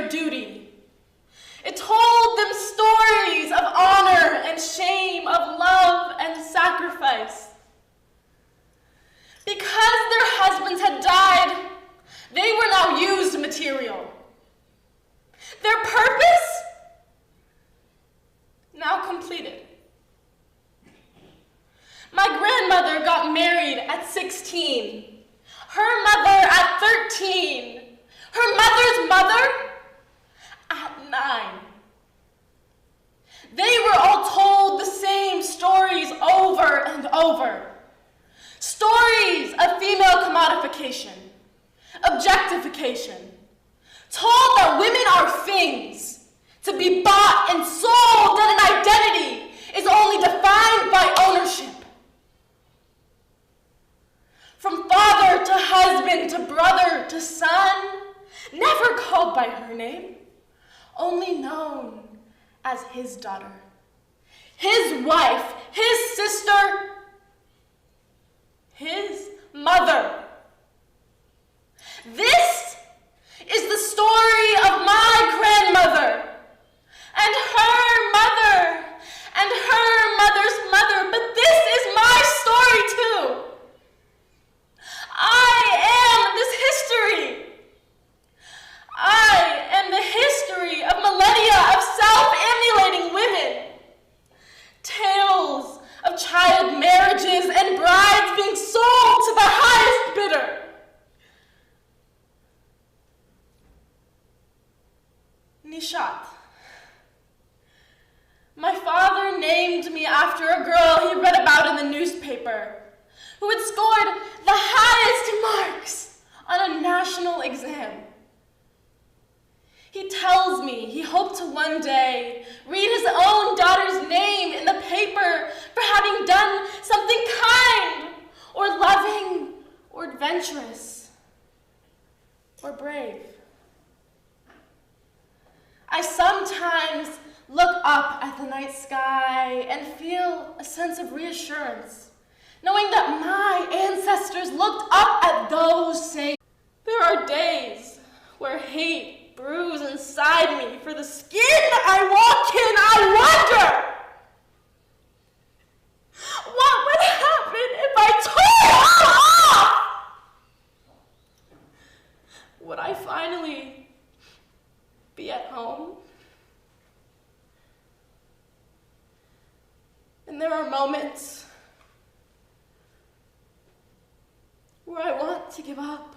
their duty. It told them stories of honor and shame, of love and sacrifice. Because their husbands had died, they were now used material. Their purpose now completed. My grandmother got married at 16, her mother at 13, her mother's mother at 9. They were all told the same stories over and over. Stories of female commodification, objectification, told that women are things to be bought and sold, that an identity is only defined by ownership. From father to husband to brother to son, never called by her name, only known as his daughter, his wife, his sister, his mother. This is the story of my grandmother and her mother and her mother's mother, but this is my story too. I am this history. I am the history of millennia of self-emulating women. Tales of child marriages and brides being sold to the highest bidder. Nishat. My father named me after a girl he read about in the newspaper, who had scored the highest marks on a national exam. He tells me he hoped to one day read his own daughter's name in the paper for having done something kind, or loving, or adventurous, or brave. I sometimes look up at the night sky and feel a sense of reassurance, knowing that my ancestors looked up at those same. There are days where hate brews inside me for the skin I walk in. I wonder, what would happen if I tore it all off? Would I finally be at home? And there are moments where I want to give up.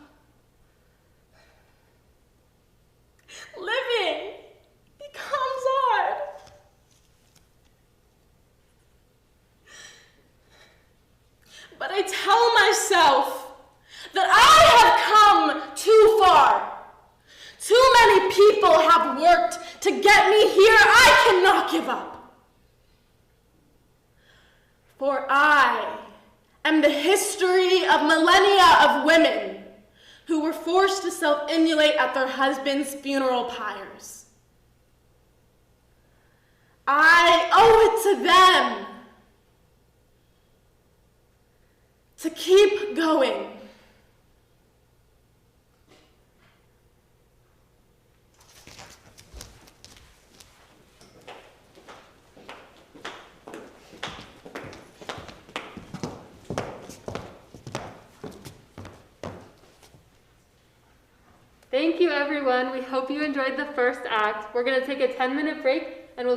Living becomes hard. But I tell myself that I have come too far. Too many people have worked to get me here. I cannot give up. For I am the history of millennia of women who were forced to self-immolate at their husbands' funeral pyres. I owe it to them to keep going. Thank you, everyone. We hope you enjoyed the first act. We're going to take a 10-minute break, and we'll